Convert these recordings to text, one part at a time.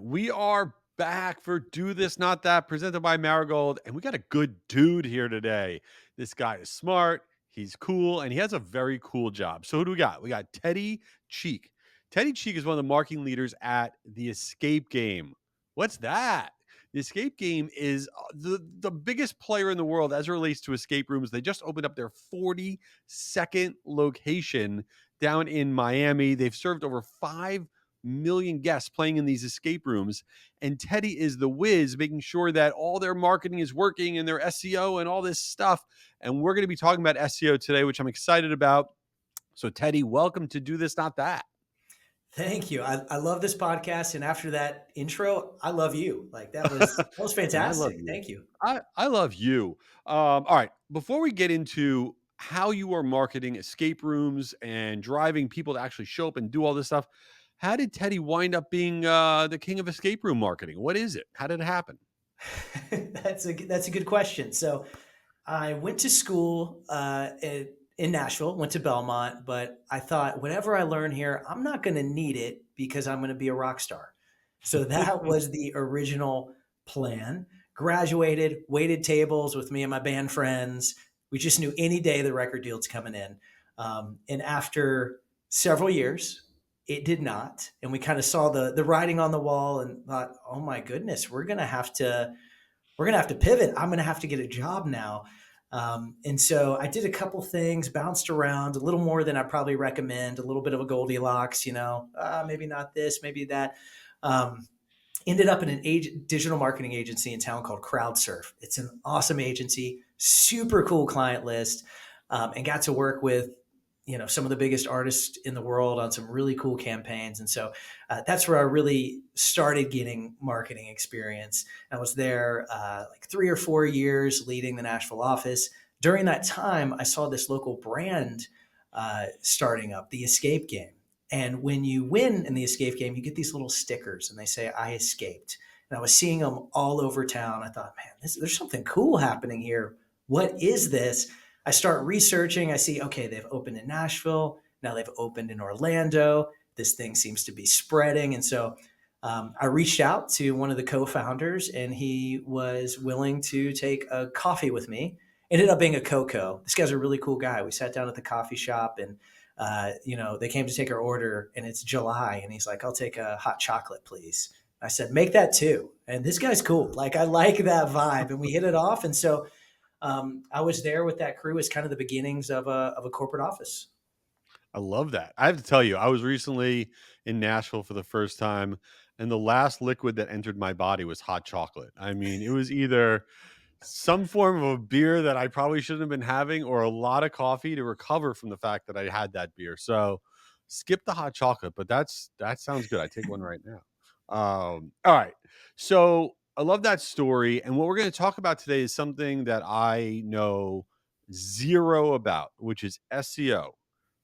We are back for Do This Not That, presented by Marigold, and we got a good dude here today. This guy is smart, he's cool, and he has a very cool job. So who do we got? We got Teddy Cheek. Teddy Cheek is one of the marketing leaders at the Escape Game. What's that? The Escape Game is the biggest player in the world as it relates to escape rooms. They just opened up their 42nd location down in Miami. They've served over 5 million guests playing in these escape rooms. And Teddy is the whiz, making sure that all their marketing is working and their SEO and all this stuff. And we're going to be talking about SEO today, which I'm excited about. So, Teddy, welcome to Do This, Not That. Thank you. I love this podcast. And after that intro, I love you. Like that was And I love fantastic. you. Thank you. I love you. All right. Before we get into how you are marketing escape rooms and driving people to actually show up and do all this stuff, how did Teddy wind up being the king of escape room marketing? What is it? How did it happen? That's a good question. So I went to school in Nashville, went to Belmont, but I thought whatever I learn here, I'm not going to need it because I'm going to be a rock star. So that was the original plan. Graduated, waited tables with me and my band friends. We just knew any day the record deal's coming in. And after several years, it did not. And we kind of saw the writing on the wall and thought, oh my goodness, we're gonna have to pivot. I'm gonna have to get a job now. And so I did a couple things, bounced around a little more than I probably recommend, a little bit of a Goldilocks, maybe not this, maybe that. Um, Ended up in an digital marketing agency in town called CrowdSurf. It's an awesome agency, super cool client list, and got to work with some of the biggest artists in the world on some really cool campaigns. And so that's where I really started getting marketing experience. I was there like 3 or 4 years leading the Nashville office. During that time, I saw this local brand starting up, the Escape Game. And when you win in the Escape Game, you get these little stickers and they say, I escaped. And I was seeing them all over town. I thought, man, there's something cool happening here. What is this? I start researching. I see, okay, they've opened in Nashville. Now they've opened in Orlando. This thing seems to be spreading. And so I reached out to one of the co-founders and he was willing to take a coffee with me. Ended up being a Coco. This guy's a really cool guy. We sat down at the coffee shop and they came to take our order and it's July. And he's like, I'll take a hot chocolate, please. I said, make that too. And this guy's cool. Like, I like that vibe. And we hit it off. And so I was there with that crew as kind of the beginnings of a corporate office. I love that. I have to tell you, I was recently in Nashville for the first time, and the last liquid that entered my body was hot chocolate. I mean, it was either some form of a beer that I probably shouldn't have been having, or a lot of coffee to recover from the fact that I had that beer. So skip the hot chocolate, but that sounds good. I take one right now. All right. So I love that story. And what we're going to talk about today is something that I know zero about, which is SEO,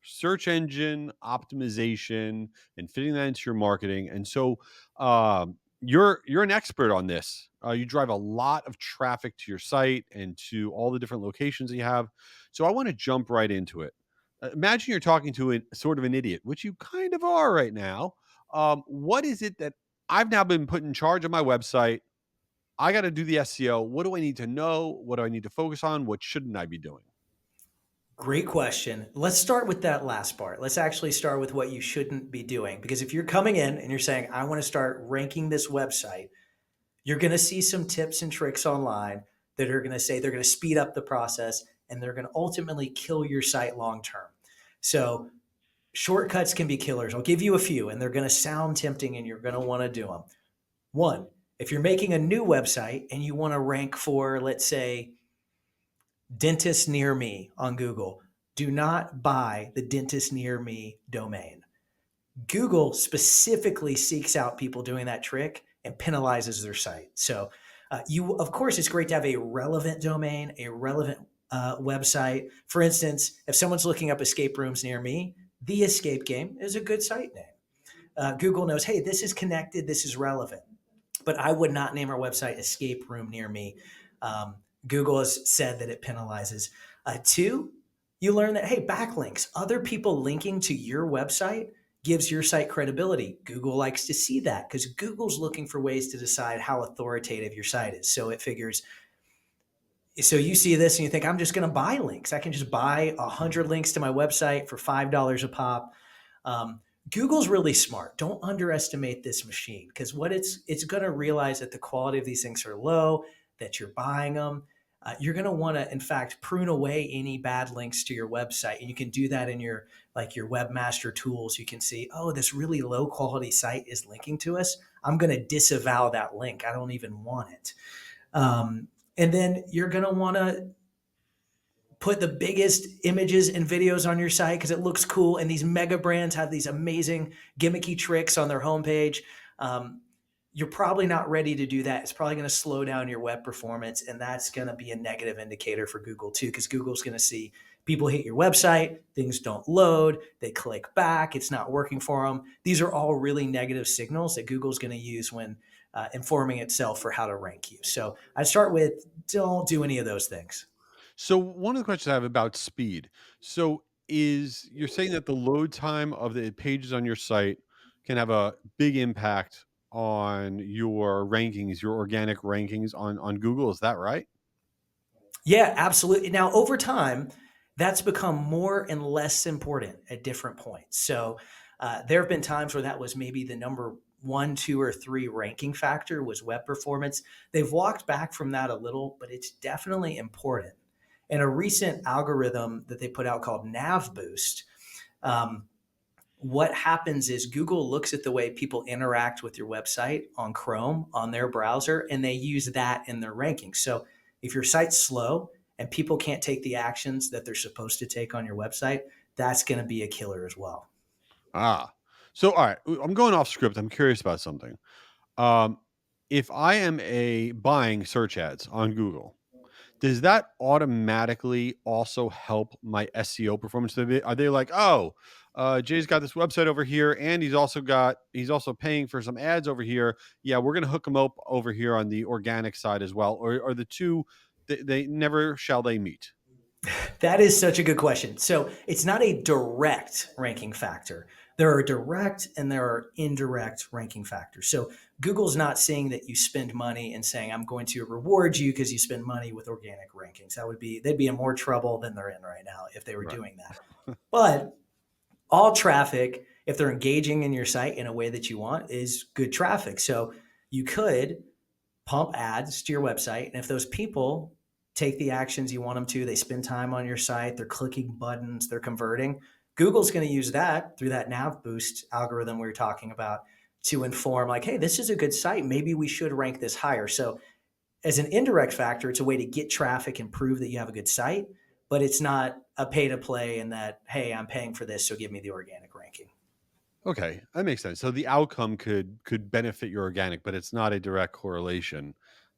search engine optimization, and fitting that into your marketing. And so you're an expert on this. You drive a lot of traffic to your site and to all the different locations that you have. So I want to jump right into it. Imagine you're talking to sort of an idiot, which you kind of are right now. What is it that I've now been put in charge of my website? I got to do the SEO. What do I need to know? What do I need to focus on? What shouldn't I be doing? Great question. Let's start with that last part. Let's actually start with what you shouldn't be doing. Because if you're coming in and you're saying, I want to start ranking this website, you're going to see some tips and tricks online that are going to say they're going to speed up the process and they're going to ultimately kill your site long term. So shortcuts can be killers. I'll give you a few and they're going to sound tempting and you're going to want to do them. One, if you're making a new website and you want to rank for, let's say, dentist near me on Google, do not buy the dentist near me domain. Google specifically seeks out people doing that trick and penalizes their site. So of course, it's great to have a relevant domain, a relevant website. For instance, if someone's looking up escape rooms near me, the Escape Game is a good site name. Google knows, hey, this is connected, this is relevant. But I would not name our website Escape Room Near Me. Google has said that it penalizes. Two, you learn that, hey, backlinks, other people linking to your website gives your site credibility. Google likes to see that because Google's looking for ways to decide how authoritative your site is. So it figures, so you see this and you think, I'm just going to buy links. I can just buy 100 links to my website for $5 a pop. Um, Google's really smart. Don't underestimate this machine because what it's going to realize that the quality of these things are low, that you're buying them. You're going to want to, in fact, prune away any bad links to your website, and you can do that in your like your webmaster tools. You can see, oh, this really low quality site is linking to us. I'm going to disavow that link. I don't even want it. Um, and then you're going to want to put the biggest images and videos on your site because it looks cool. And these mega brands have these amazing gimmicky tricks on their homepage. Um, you're probably not ready to do that. It's probably going to slow down your web performance. And that's going to be a negative indicator for Google too, because Google's going to see people hit your website, things don't load, they click back, it's not working for them. These are all really negative signals that Google's going to use when informing itself for how to rank you. So I start with don't do any of those things. So one of the questions I have about speed. So is you're saying that the load time of the pages on your site can have a big impact on your rankings, your organic rankings on Google. Is that right? Yeah, absolutely. Now, over time, that's become more and less important at different points. So, there have been times where that was maybe the number one, two, or three ranking factor was web performance. They've walked back from that a little, but it's definitely important. And a recent algorithm that they put out called Nav Boost, um, what happens is Google looks at the way people interact with your website on Chrome on their browser, and they use that in their rankings. So if your site's slow and people can't take the actions that they're supposed to take on your website, that's going to be a killer as well. Ah. So all right, I'm going off script. I'm curious about something. Um, if I am a buying search ads on Google, does that automatically also help my SEO performance? Are they like, oh, Jay's got this website over here, and he's also paying for some ads over here. Yeah, we're gonna hook him up over here on the organic side as well. Or are the two they never shall they meet? That is such a good question. So it's not a direct ranking factor. There are direct and there are indirect ranking factors. So Google's not seeing that you spend money and saying, I'm going to reward you because you spend money with organic rankings. They'd be in more trouble than they're in right now if they were Right. doing that. But all traffic, if they're engaging in your site in a way that you want, is good traffic. So you could pump ads to your website. And if those people take the actions you want them to, they spend time on your site, they're clicking buttons, they're converting, Google's going to use that through that nav boost algorithm we were talking about to inform, like, hey, this is a good site. Maybe we should rank this higher. So, as an indirect factor, it's a way to get traffic and prove that you have a good site, but it's not a pay to play in that, hey, I'm paying for this, so give me the organic ranking. Okay, that makes sense. So the outcome could benefit your organic, but it's not a direct correlation.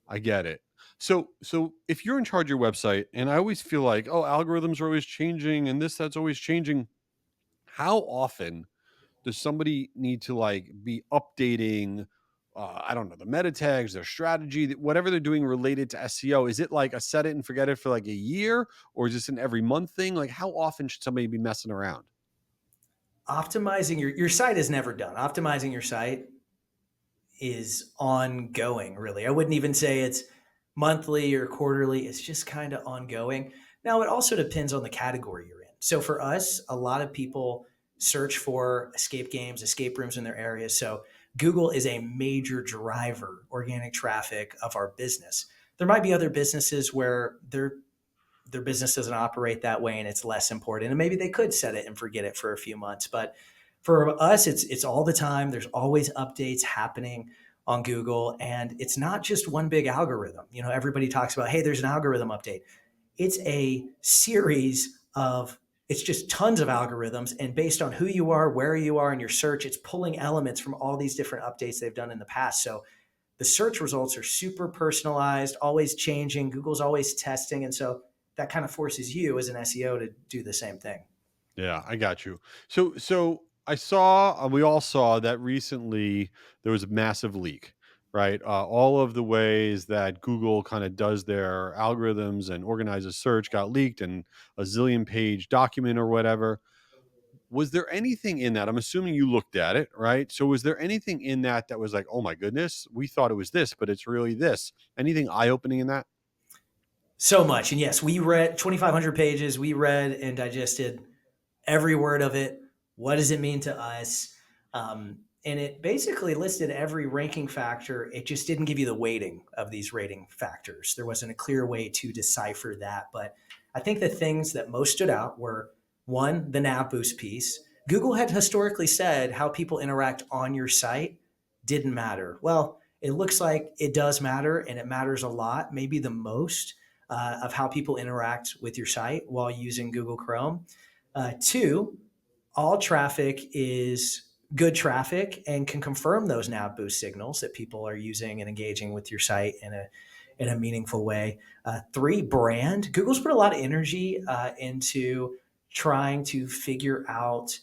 I get it. So if you're in charge of your website, and I always feel like, oh, algorithms are always changing, and that's always changing. How often does somebody need to like be updating? I don't know, the meta tags, their strategy, whatever they're doing related to SEO. Is it like a set it and forget it for like a year, or is this an every month thing? Like, how often should somebody be messing around? Optimizing your site is never done. Optimizing your site is ongoing, really. I wouldn't even say it's monthly or quarterly. It's just kind of ongoing. Now, it also depends on the category you're in. So for us, a lot of people search for escape games, escape rooms in their area. So Google is a major driver, organic traffic of our business. There might be other businesses where their business doesn't operate that way and it's less important. And maybe they could set it and forget it for a few months. But for us, it's all the time. There's always updates happening on Google. And it's not just one big algorithm. You know, everybody talks about, hey, there's an algorithm update. It's a series of it's just tons of algorithms. And based on who you are, where you are in your search, it's pulling elements from all these different updates they've done in the past. So the search results are super personalized, always changing. Google's always testing. And so that kind of forces you as an SEO to do the same thing. Yeah, I got you. So I saw, we all saw that recently there was a massive leak, right? All of the ways that Google kind of does their algorithms and organizes search got leaked, and a zillion page document or whatever. Was there anything in that? I'm assuming you looked at it, right? So was there anything in that that was like, "Oh my goodness, we thought it was this, but it's really this." Anything eye-opening in that? So much. And yes, we read 2,500 pages. We read and digested every word of it. What does it mean to us? And it basically listed every ranking factor. It just didn't give you the weighting of these rating factors. There wasn't a clear way to decipher that. But I think the things that most stood out were one, the nav boost piece. Google had historically said how people interact on your site didn't matter. Well, it looks like it does matter, and it matters a lot, maybe the most of how people interact with your site while using Google Chrome. Two, all traffic is good traffic and can confirm those nav boost signals that people are using and engaging with your site in a meaningful way. Three, brand. Google's put a lot of energy into trying to figure out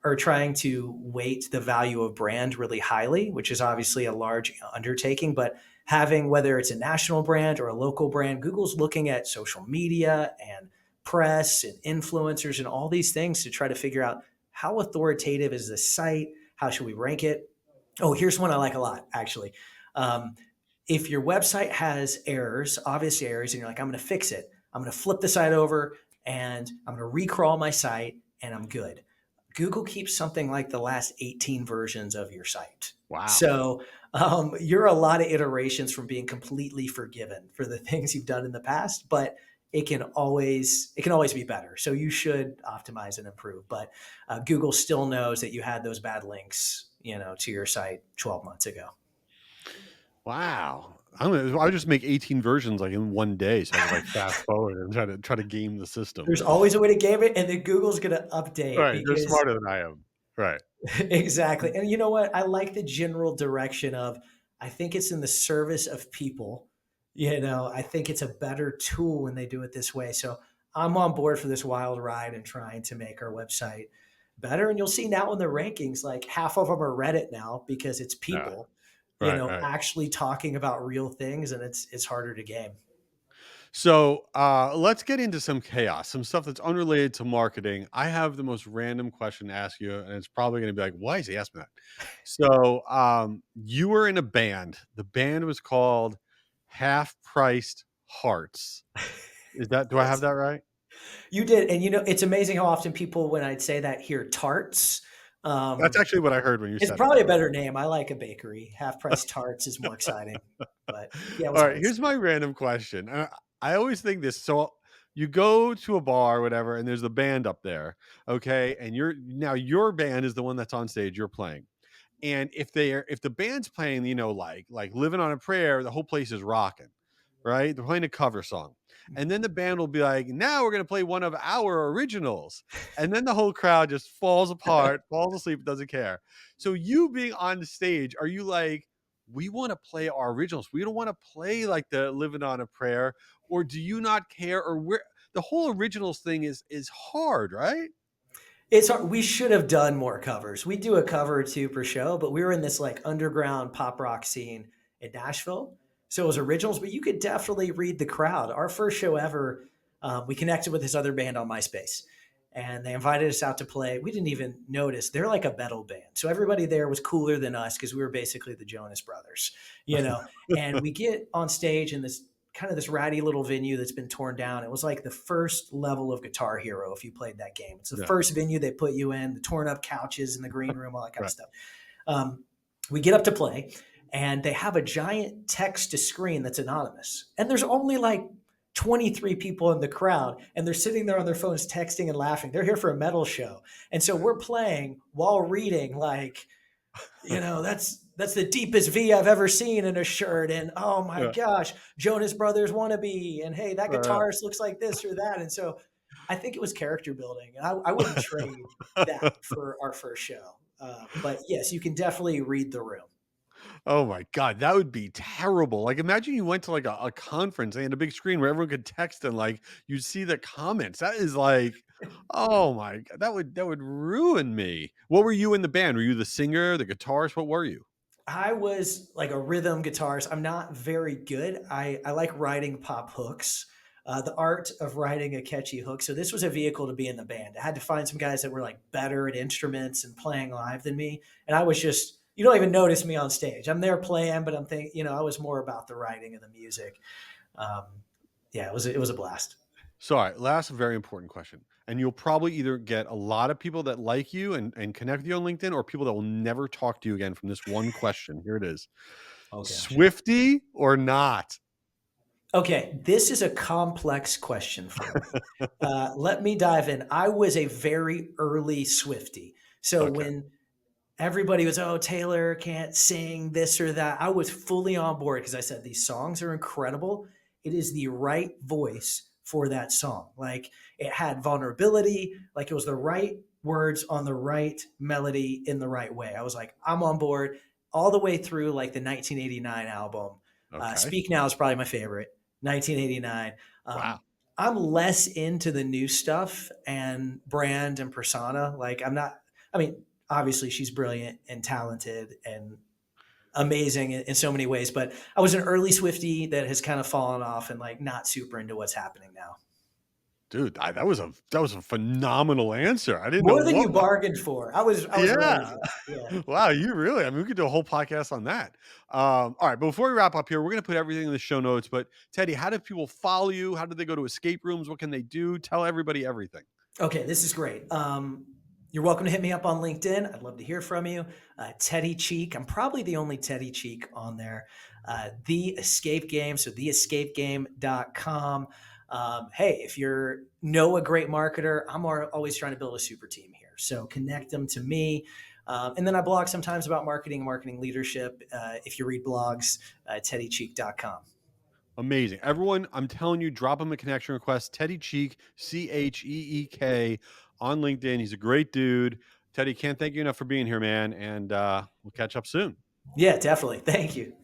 or trying to weight the value of brand really highly, which is obviously a large undertaking. But having, whether it's a national brand or a local brand, Google's looking at social media and press and influencers and all these things to try to figure out how authoritative is the site? How should we rank it? Oh, here's one I like a lot, actually. Um, if your website has errors, obvious errors, and you're like, I'm going to fix it, I'm going to flip the site over and I'm going to recrawl my site and I'm good. Google keeps something like the last 18 versions of your site. Wow. So you're a lot of iterations from being completely forgiven for the things you've done in the past, but it can always be better. So you should optimize and improve. But Google still knows that you had those bad links, to your site 12 months ago. Wow. I'll just make 18 versions, like, in one day so I can, like, fast forward and try to game the system. There's always a way to game it, and then Google's going to update Right, they're because smarter than I am. Right. exactly. And you know what? I like the general direction of I think it's in the service of people. I think it's a better tool when they do it this way. So I'm on board for this wild ride and trying to make our website better. And you'll see now in the rankings, like half of them are Reddit now because it's Yeah. people, Right, right. actually talking about real things, and it's harder to game. So let's get into some chaos, some stuff that's unrelated to marketing. I have the most random question to ask you, and it's probably going to be like, why is he asking that? So you were in a band. The band was called Half Priced Hearts. Do I have Yes. that right? You did. And it's amazing how often people, when I'd say that, hear tarts. That's Um, actually what I heard when you It's said it. probably a better name. I like a bakery. Half price tarts is more exciting. But yeah, it was All right, hearts. here's my random question. I always think this. So you go to a bar or whatever, and there's the band up there, okay? And your band is the one that's on stage. You're playing. And if the band's playing, like Living on a Prayer, the whole place is rocking, right? They're playing a cover song. And then the band will be like, now we're gonna play one of our originals. And then the whole crowd just falls apart, falls asleep, doesn't care. So you being on the stage, are you like, we want to play our originals? We don't want to play like the Living on a Prayer, or do you not care? Or where the whole originals thing is hard, right? We should have done more covers. We do a cover or two per show, but we were in this like underground pop rock scene in Nashville. So it was originals, but you could definitely read the crowd. Our first show ever, we connected with this other band on MySpace and they invited us out to play. We didn't even notice. They're like a metal band. So everybody there was cooler than us because we were basically the Jonas Brothers, you know? And we get on stage in this kind of this ratty little venue that's been torn down. It was like the first level of Guitar Hero if you played that game. It's the Yeah. first venue they put you in, the torn up couches in the green room, all that kind of Right. stuff. We get up to play, and they have a giant text to screen that's anonymous. And there's only like 23 people in the crowd, and they're sitting there on their phones texting and laughing. They're here for a metal show. And so we're playing while reading, like, that's the deepest V I've ever seen in a shirt. And oh my Yeah. gosh, Jonas Brothers wannabe. And hey, that Right. guitarist looks like this or that. And so I think it was character building. And I wouldn't trade that for our first show. But yes, you can definitely read the room. Oh my god, that would be terrible. Like, imagine you went to, like, a conference and had a big screen where everyone could text and, like, you'd see the comments. That is like, oh my god, that would ruin me. What were you in the band? Were you the singer, the guitarist? What were you? I was like a rhythm guitarist. I'm not very good. I like writing pop hooks. The art of writing a catchy hook. So this was a vehicle to be in the band. I had to find some guys that were like better at instruments and playing live than me, and I was just, you don't even notice me on stage. I'm there playing, but I'm thinking, I was more about the writing of the music. Um, yeah, it was a blast. So, all right, last very important question. And you'll probably either get a lot of people that like you and connect with you on LinkedIn, or people that will never talk to you again from this one question. Here it is. Oh gosh. Swifty or not? Okay, this is a complex question for me. Let me dive in. I was a very early Swifty. So Okay. when everybody was, oh, Taylor can't sing this or that, I was fully on board because I said, these songs are incredible. It is the right voice for that song. Like it had vulnerability, like it was the right words on the right melody in the right way. I was like, I'm on board all the way through like the 1989 album. Okay. Speak Now is probably my favorite. 1989. Wow. I'm less into the new stuff and brand and persona. Like I'm not. I mean, obviously she's brilliant and talented and amazing in so many ways. But I was an early Swifty that has kind of fallen off and like not super into what's happening now. Dude, that was a phenomenal answer. I didn't know More than you what. bargained for. I was ready Yeah. for that. Yeah. Wow, you really, I mean, we could do a whole podcast on that. All right, before we wrap up here, we're gonna put everything in the show notes. But Teddy, how do people follow you? How do they go to escape rooms? What can they do? Tell everybody everything. Okay, this is great. You're welcome to hit me up on LinkedIn. I'd love to hear from you. Teddy Cheek. I'm probably the only Teddy Cheek on there. The Escape Game. So theescapegame.com. Hey, if you know a great marketer, I'm always trying to build a super team here. So connect them to me. And then I blog sometimes about marketing and marketing leadership. If you read blogs, teddycheek.com. Amazing. Everyone, I'm telling you, drop him a connection request. Teddy Cheek, Cheek, on LinkedIn. He's a great dude. Teddy, can't thank you enough for being here, man. And we'll catch up soon. Yeah, definitely. Thank you.